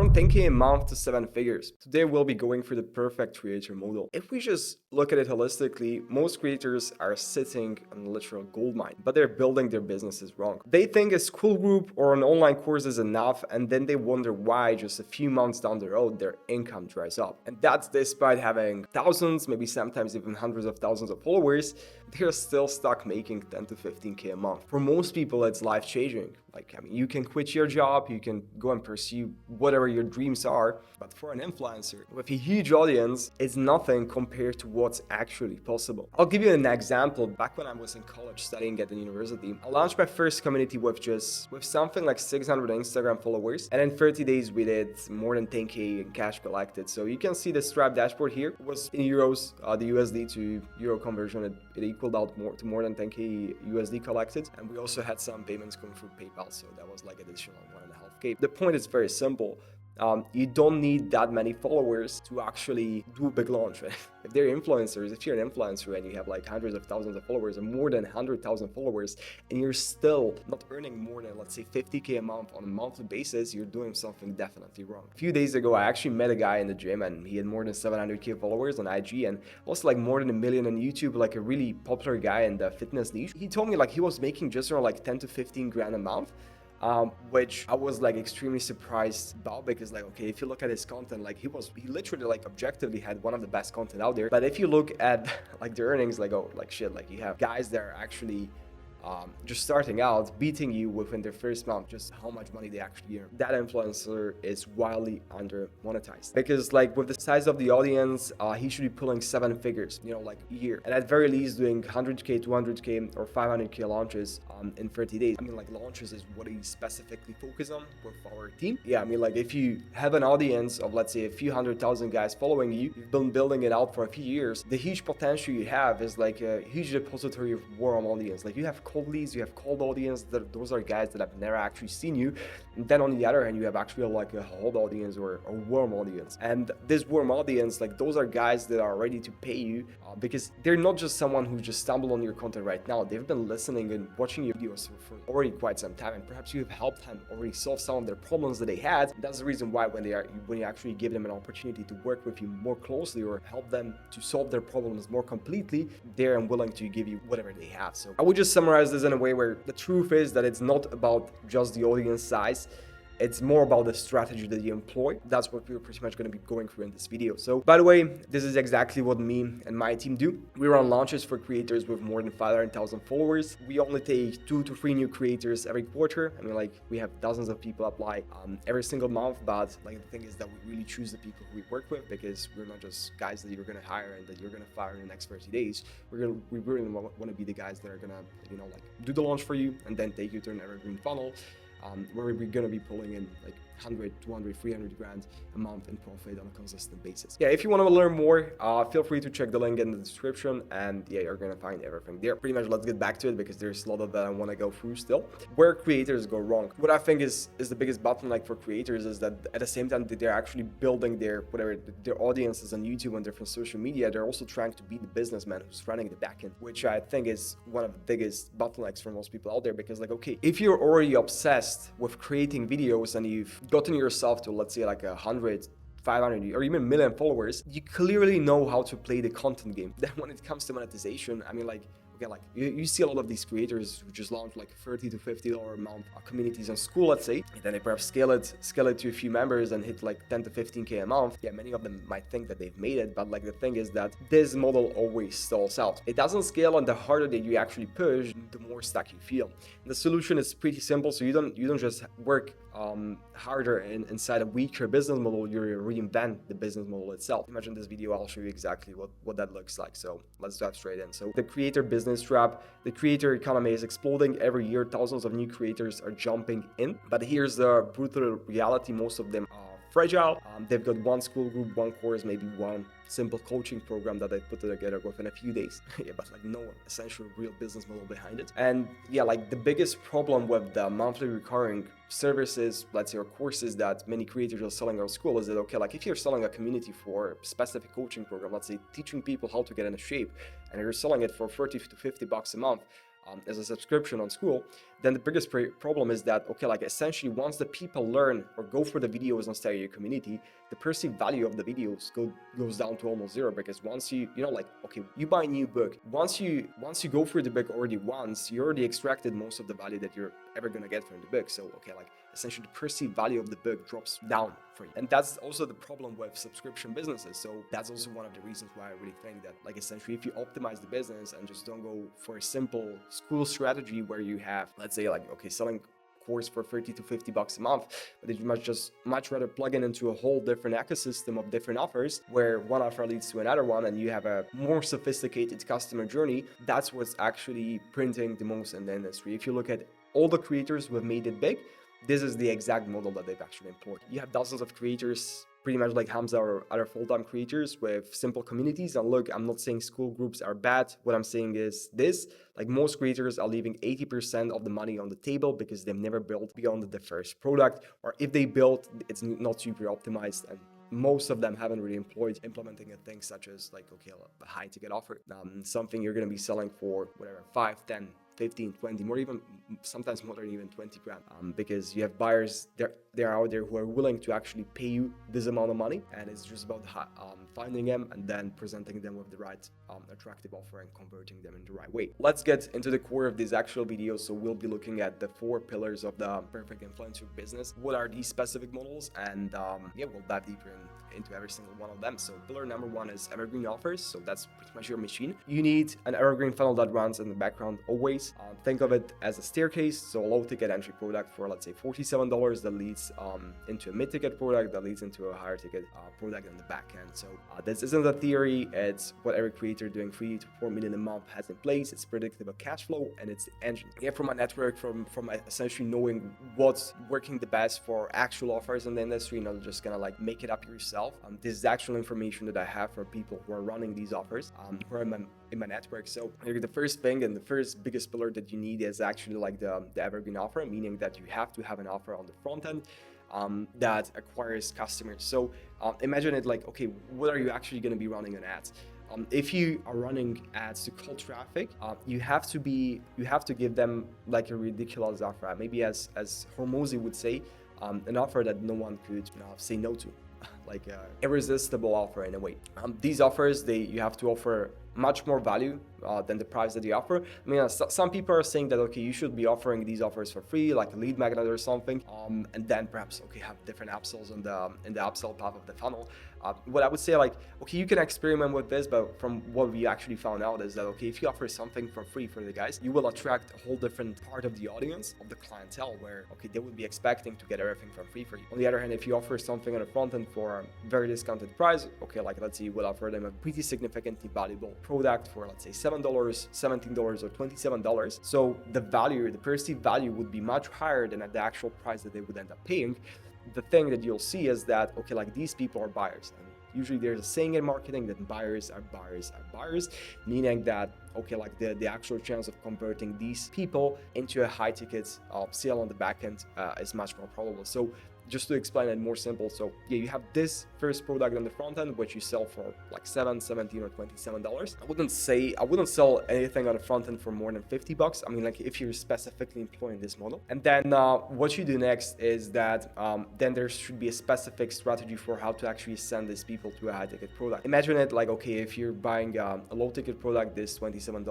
from 10K a month to 7 figures. Today we'll be going through the perfect creator model. If we just look at it holistically, most creators are sitting on a literal gold mine, but they're building their businesses wrong. They think a school group or an online course is enough, and then they wonder why just a few months down the road their income dries up. And that's despite having thousands, maybe sometimes even hundreds of thousands of followers. They're still stuck making 10 to 15K a month. For most people, it's life changing. You can quit your job, you can go and pursue whatever your dreams are. But for an influencer with a huge audience, it's nothing compared to what's actually possible. I'll give you an example. Back when I was in college studying at the university, I launched my first community with something like 600 Instagram followers. And in 30 days, we did more than 10K in cash collected. So you can see the Stripe dashboard here. It was in euros, the USD to euro conversion. It equaled out to more than 10K USD collected. And we also had some payments going through PayPal. So that was like additional 1.5K. The point is very simple. You don't need that many followers to actually do a big launch. Right? If they're influencers, if you're an influencer and you have like hundreds of thousands of followers or more than 100,000 followers, and you're still not earning more than, let's say, 50K a month on a monthly basis, you're doing something definitely wrong. A few days ago, I actually met a guy in the gym and he had more than 700K followers on IG and also like more than 1 million on YouTube, like a really popular guy in the fitness niche. He told me like he was making just around like 10 to 15 grand a month. Which I was like extremely surprised about, because like, okay, if you look at his content, like he literally like objectively had one of the best content out there. But if you look at like the earnings, like, oh, like shit, like you have guys that are actually just starting out, beating you within their first month, just how much money they actually earn. That influencer is wildly under monetized, because like with the size of the audience, he should be pulling 7 figures, like a year, and at very least doing 100K, 200K or 500K launches in 30 days. I mean, like launches is what he specifically focus on with our team. Yeah, I mean, like if you have an audience of, let's say, a few 100,000 guys following you, you've been building it out for a few years, the huge potential you have is like a huge depository of warm audience. Like you have cold leads, you have cold audience, those are guys that have never actually seen you. And then on the other hand, you have actually like a hot audience or a warm audience. And this warm audience, like those are guys that are ready to pay you because they're not just someone who just stumbled on your content right now. They've been listening and watching your videos for already quite some time, and perhaps you have helped them already solve some of their problems that they had. That's the reason why when you actually give them an opportunity to work with you more closely or help them to solve their problems more completely, they're unwilling to give you whatever they have. So I would just summarize this in a way where the truth is that it's not about just the audience size. It's more about the strategy that you employ. That's what we're pretty much going to be going through in this video. So by the way, this is exactly what me and my team do. We run launches for creators with more than 500,000 followers. We only take 2 to 3 new creators every quarter. I mean, like we have dozens of people apply every single month, but like the thing is that we really choose the people who we work with, because we're not just guys that you're going to hire and that you're going to fire in the next 30 days. We really want to be the guys that are going to, like do the launch for you and then take you to an evergreen funnel. Where we're going to be pulling in like 100, 200, 300 grand a month in profit on a consistent basis. Yeah, if you want to learn more, feel free to check the link in the description, and yeah, you're going to find everything there. Pretty much, let's get back to it, because there's a lot of that I want to go through still. Where creators go wrong. What I think is the biggest bottleneck for creators is that at the same time that they're actually building their audiences on YouTube and different social media, they're also trying to be the businessman who's running the backend, which I think is one of the biggest bottlenecks for most people out there. Because like, okay, if you're already obsessed with creating videos and you've gotten yourself to, let's say, like 100, 500 or even 1 million followers, you clearly know how to play the content game. Then when it comes to monetization, I mean, like, okay, like you see a lot of these creators who just launch like $30 to $50 a month communities on school, let's say, and then they perhaps scale it to a few members and hit like 10 to 15K a month. Yeah, many of them might think that they've made it, but like the thing is that this model always stalls out. It doesn't scale, and the harder that you actually push, the more stuck you feel. And the solution is pretty simple. So you don't just work harder inside a weaker business model, you reinvent the business model itself. Imagine this video, I'll show you exactly what that looks like. So let's dive straight in. So the creator business trap, the creator economy is exploding every year. Thousands of new creators are jumping in, but here's the brutal reality: most of them are fragile. They've got one school group, one course, maybe one simple coaching program that they put together within a few days. Yeah, but like no essential real business model behind it. And yeah, like the biggest problem with the monthly recurring services, let's say, or courses that many creators are selling on school is that, okay, like if you're selling a community for a specific coaching program, let's say teaching people how to get into shape, and you're selling it for $30 to $50 a month as a subscription on school, then the biggest problem is that, okay, like essentially once the people learn or go for the videos inside your community, the perceived value of the videos goes down to almost zero, because once you know, like, okay, you buy a new book, once you go through the book already once, you already extracted most of the value that you're ever gonna get from the book. So okay, like essentially the perceived value of the book drops down for you. And that's also the problem with subscription businesses. So that's also one of the reasons why I really think that, like, essentially if you optimize the business and just don't go for a simple school strategy where you have, let's say, like, okay, selling course for 30 to 50 bucks a month, but you much rather plug in into a whole different ecosystem of different offers, where one offer leads to another one and you have a more sophisticated customer journey. That's what's actually printing the most in the industry. If you look at all the creators who have made it big, this is the exact model that they've actually employed. You have dozens of creators, pretty much like Hamza or other full-time creators with simple communities. And look, I'm not saying school groups are bad. What I'm saying is this, like, most creators are leaving 80% of the money on the table because they've never built beyond the first product, or if they built, it's not super optimized, and most of them haven't really implementing a thing such as, like, okay, a high ticket offer, something you're going to be selling for whatever, 5, 10, 15, 20, more, even sometimes more than even 20 grand, because you have buyers they're out there who are willing to actually pay you this amount of money, and it's just about finding them and then presenting them with the right attractive offer and converting them in the right way. Let's get into the core of this actual video. So we'll be looking at the 4 pillars of the perfect influencer business. What are these specific models? And yeah, we'll dive deeper into every single one of them. So pillar number 1 is evergreen offers. So that's pretty much your machine. You need an evergreen funnel that runs in the background always. Think of it as a staircase. So a low ticket entry product for, let's say, $47 that leads into a mid ticket product that leads into a higher ticket product on the back end. So this isn't a theory. It's what every creator doing 3 to 4 million a month has in place. It's predictable cash flow, and it's the engine. Yeah, from my network, from essentially knowing what's working the best for actual offers in the industry, not just gonna like make it up yourself. This is actual information that I have for people who are running these offers, who are in my network. So the first thing and the first biggest pillar that you need is actually like the evergreen offer, meaning that you have to have an offer on the front end that acquires customers. So imagine it like, okay, what are you actually going to be running on ads? If you are running ads to cold traffic, you have to give them like a ridiculous offer, maybe as Hormozi would say, an offer that no one could say no to. Like irresistible offer in a way. These offers, you have to offer much more value than the price that you offer. I mean, some people are saying that, okay, you should be offering these offers for free, like a lead magnet or something, and then perhaps, okay, have different upsells in the upsell path of the funnel. What I would say, like, okay, you can experiment with this, but from what we actually found out is that, okay, if you offer something for free for the guys, you will attract a whole different part of the audience, of the clientele, where, okay, they would be expecting to get everything for free for you. On the other hand, if you offer something on the front end for a very discounted price, okay, like let's say you will offer them a pretty significantly valuable product for, let's say, $7, $17, or $27. So the perceived value would be much higher than at the actual price that they would end up paying. The thing that you'll see is that, okay, like these people are buyers. And usually there's a saying in marketing that buyers are buyers are buyers, meaning that, okay, like the actual chance of converting these people into a high ticket sale on the back end is much more probable. So just to explain it more simple, so yeah, you have this first product on the front end, which you sell for like $7, $17, or $27. I wouldn't sell anything on the front end for more than 50 bucks. I mean, like if you're specifically employing this model. And then what you do next is that then there should be a specific strategy for how to actually send these people to a high ticket product. Imagine it like, okay, if you're buying a low ticket product, this $27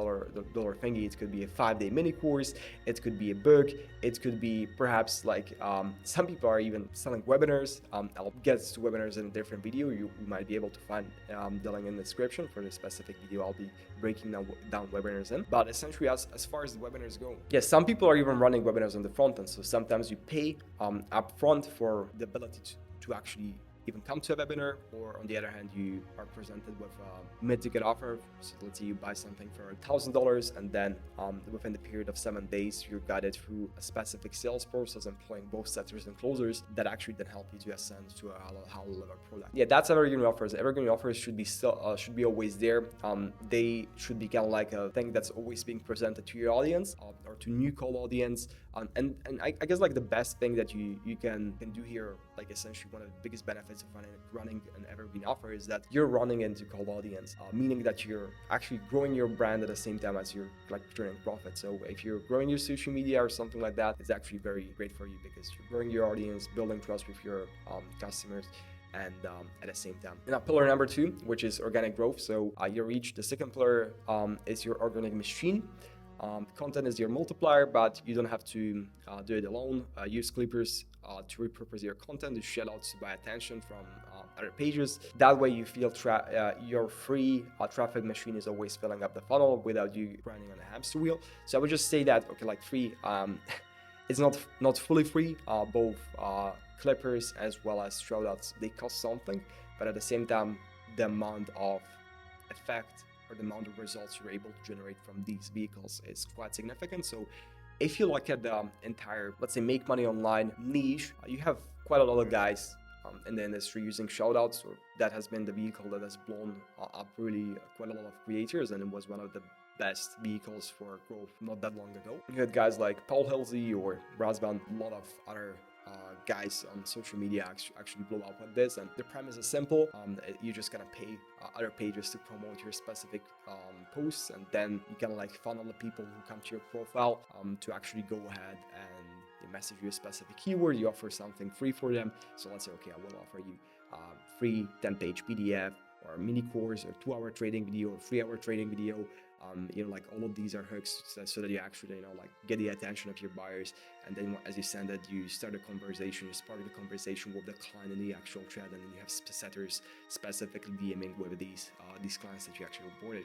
thingy, it could be a 5-day mini course, it could be a book, it could be perhaps like some people are even selling webinars. I'll get to webinars in a different video. You might be able to find the link in the description for the specific video I'll be breaking down webinars in. But essentially, as far as the webinars go, yes, some people are even running webinars on the front end. So sometimes you pay upfront for the ability to actually even come to a webinar, or on the other hand, you are presented with a mid-ticket offer. So let's say you buy something for $1,000, and then within the period of 7 days, you're guided through a specific sales process, employing both setters and closers that actually then help you to ascend to a high level product. Yeah, that's evergreen offers. Evergreen offers should be always there. They should be kind of like a thing that's always being presented to your audience or to new cold audience. And I guess like the best thing that you can do here, like essentially one of the biggest benefits of running an evergreen offer is that you're running into cold audience, meaning that you're actually growing your brand at the same time as you're like turning profit. So if you're growing your social media or something like that, it's actually very great for you because you're growing your audience, building trust with your customers, and at the same time. Now, pillar number 2, which is organic growth. So your reach. The second pillar is your organic machine. Content is your multiplier, but you don't have to do it alone. Use Clippers to repurpose your content, to shout outs, to buy attention from other pages. That way you feel your free traffic machine is always filling up the funnel without you grinding on a hamster wheel. So I would just say that, okay, like free, it's not fully free. Both Clippers as well as shout outs, they cost something, but at the same time, the amount of effect or the amount of results you're able to generate from these vehicles is quite significant. So if you look at the entire, let's say, make money online niche, you have quite a lot of guys in the industry using shoutouts, or that has been the vehicle that has blown up really quite a lot of creators, and it was one of the best vehicles for growth not that long ago. You had guys like Paul Halsey or Razvan, a lot of other guys on social media actually blow up with this, and the premise is simple. You're just gonna pay other pages to promote your specific posts, and then you can like funnel the people who come to your profile to actually go ahead and they message you a specific keyword. You offer something free for them. So let's say, okay, I will offer you free 10-page PDF or mini course or 2-hour trading video or 3-hour trading video. Like all of these are hooks so that you actually, like get the attention of your buyers. And then as you send it, you start a conversation, you start the conversation with the client in the actual chat, and then you have setters specifically DMing with these clients that you actually onboard,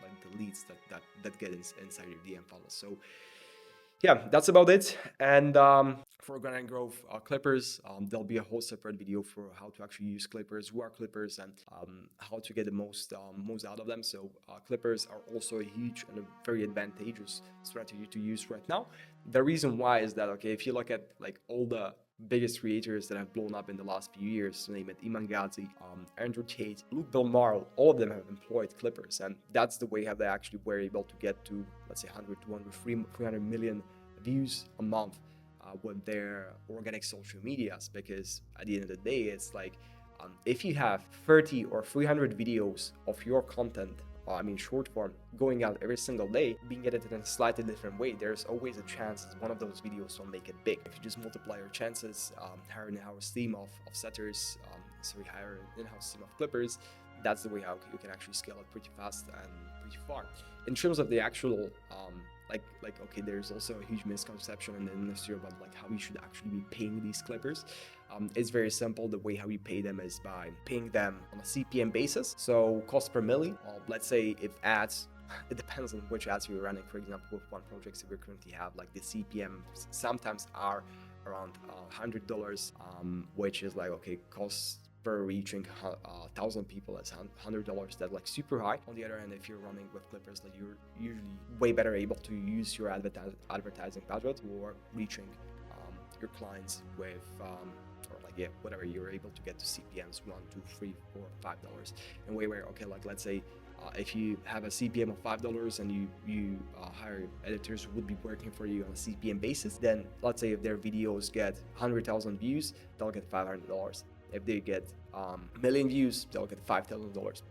like the leads that get inside your DM funnel. So yeah, that's about it. And for organic growth, Clippers, there'll be a whole separate video for how to actually use Clippers, who are Clippers, and how to get the most out of them. So Clippers are also a huge and a very advantageous strategy to use right now. The reason why is that, okay, if you look at like all the biggest creators that have blown up in the last few years, to name it, Iman Gadzhi, Andrew Tate, Luke Belmar, all of them have employed Clippers, and that's the way how they actually were able to get to, let's say, 100, 200, 300 million views a month with their organic social medias. Because at the end of the day, it's like if you have 30 or 300 videos of your content, short form, going out every single day, being edited in a slightly different way, there's always a chance that one of those videos will make it big. If you just multiply your chances, hire an in-house team of setters, hire an in-house team of Clippers, that's the way how you can actually scale it pretty fast and pretty far. In terms of the actual okay, there's also a huge misconception in the industry about like how you should actually be paying these Clippers. It's very simple. The way how you pay them is by paying them on a CPM basis. So cost per milli. Let's say if ads, it depends on which ads you're running. For example, with one project that we currently have, like the CPM sometimes are around $100, which is like, okay, costs per reaching 1,000 people is $100. That's like super high. On the other hand, if you're running with Clippers, like you're usually way better able to use your advertising budget or reaching your clients with whatever, you're able to get to CPMs $1, $2, $3, $4, $5 in a way where, okay, like let's say if you have a CPM of $5 and you hire editors who would be working for you on a CPM basis, then let's say if their videos get 100,000 views, they'll get $500. If they get a million views, they'll get $5,000,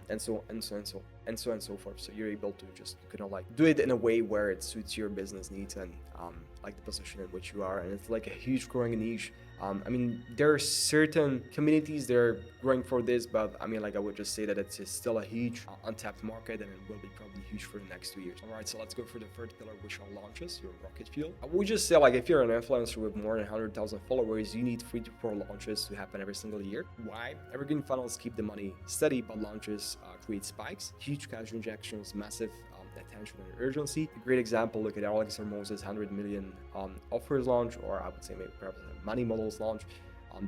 and so forth. So you're able to just kind of like do it in a way where it suits your business needs and like the position in which you are. And it's like a huge growing niche. There are certain communities that are growing for this, but I would just say that it's still a huge untapped market, and it will be probably huge for the next 2 years. All right, so let's go for the third pillar, which are launches, your rocket fuel. I would just say, like, if you're an influencer with more than 100,000 followers, you need 3 to 4 launches to happen every single year. Why? Evergreen funnels keep the money steady, but launches create spikes, huge cash injections, massive attention and urgency. A great example, look at Alex Hormozi's 100 million offers launch, or I would say maybe perhaps a money models launch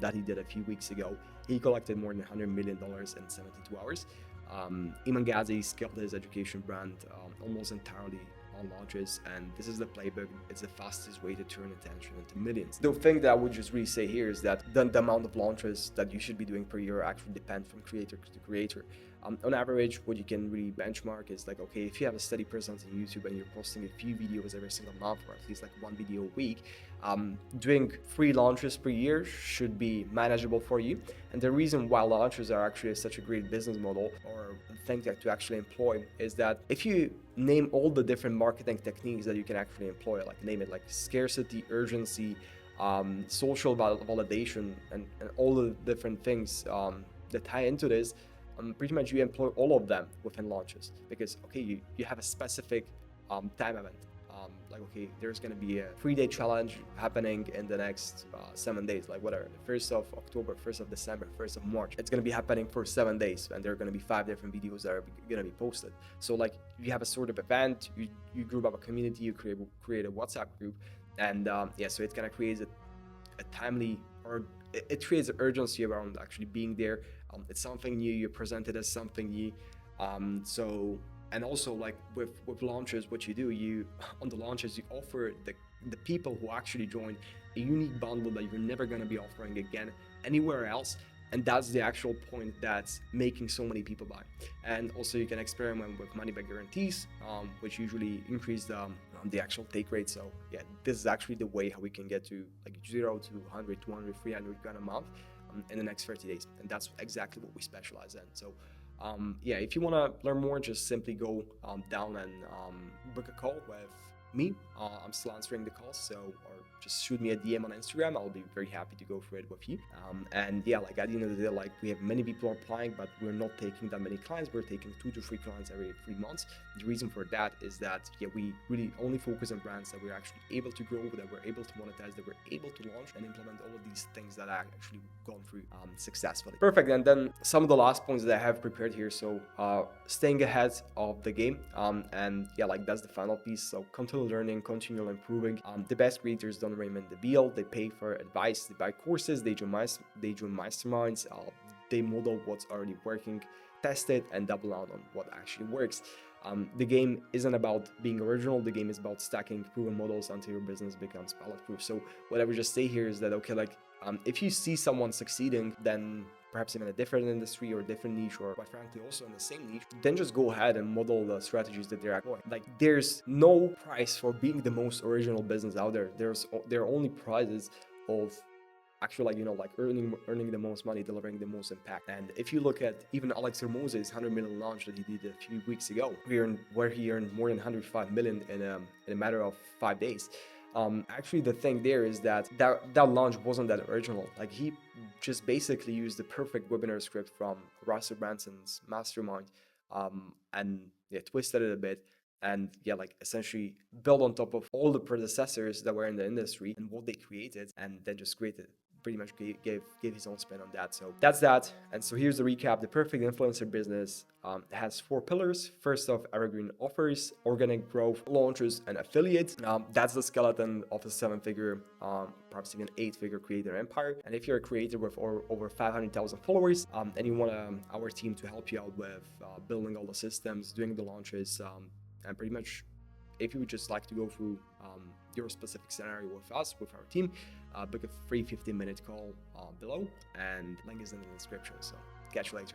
that he did a few weeks ago. He collected more than $100 million in 72 hours. Iman Gadzhi scaled his education brand almost entirely on launches, and this is the playbook. It's the fastest way to turn attention into millions. The thing that I would just really say here is that the amount of launches that you should be doing per year actually depend from creator to creator. On average, what you can really benchmark is like, okay, if you have a steady presence on YouTube and you're posting a few videos every single month, or at least like one video a week, Doing 3 launches per year should be manageable for you. And the reason why launches are actually such a great business model or thing that to actually employ is that if you name all the different marketing techniques that you can actually employ, like name it like scarcity, urgency, social validation, and all the different things that tie into this, pretty much you employ all of them within launches because, okay, you have a specific time event. Like, okay, there's going to be a 3-day challenge happening in the next 7 days, like whatever, 1st of October, 1st of December, 1st of March. It's going to be happening for 7 days, and there are going to be 5 different videos that are going to be posted. So like you have a sort of event, you group up a community, you create a WhatsApp group, and yeah, so it kind of creates a timely, or it creates an urgency around actually being there. It's something new, you present it as something new. And also, like with launches, what you do, you on the launches you offer the people who actually join a unique bundle that you're never going to be offering again anywhere else, and that's the actual point that's making so many people buy. And also you can experiment with money back guarantees, which usually increase the actual take rate. So yeah, this is actually the way how we can get to like 0 to 100, 200, 300 grand a month in the next 30 days, and that's exactly what we specialize in. So yeah, if you want to learn more, just simply go down and book a call with me. I'm still answering the calls, so, or just shoot me a DM on Instagram. I'll be very happy to go through it with you. And yeah, like at the end of the day, like we have many people applying, but we're not taking that many clients. We're taking 2 to 3 clients every 3 months. The reason for that is that, yeah, we really only focus on brands that we're actually able to grow, that we're able to monetize, that we're able to launch and implement all of these things that I actually gone through successfully. Perfect. And then some of the last points that I have prepared here. So staying ahead of the game, and yeah, like that's the final piece. So continue learning, continue improving. The best creators don't reinvent the wheel. They pay for advice, they buy courses, they join masterminds, they model what's already working, test it, and double down on what actually works. The game isn't about being original. The game is about stacking proven models until your business becomes bulletproof. So what I would just say here is that, okay, like if you see someone succeeding, then perhaps in a different industry or different niche, or quite frankly also in the same niche, then just go ahead and model the strategies that they're employing. Like there's no price for being the most original business out there. There are only prizes of actually, like, you know, like earning the most money, delivering the most impact. And if you look at even Alex Hormozi's 100 million launch that he did a few weeks ago, where he earned more than 105 million in a matter of 5 days. Actually, the thing there is that launch wasn't that original. Like he just basically used the perfect webinar script from Russell Branson's mastermind, and yeah, twisted it a bit, and yeah, like essentially build on top of all the predecessors that were in the industry and what they created, and then just created, pretty much gave his own spin on that. So that's that. And so here's the recap. The perfect influencer business has 4 pillars. First off, evergreen offers, organic growth, launches, and affiliates. That's the skeleton of a 7-figure, perhaps even 8-figure creator empire. And if you're a creator with over 500,000 followers, and you want our team to help you out with building all the systems, doing the launches, and pretty much if you would just like to go through your specific scenario with us, with our team, book a free 15-minute call below, and link is in the description. So catch you later.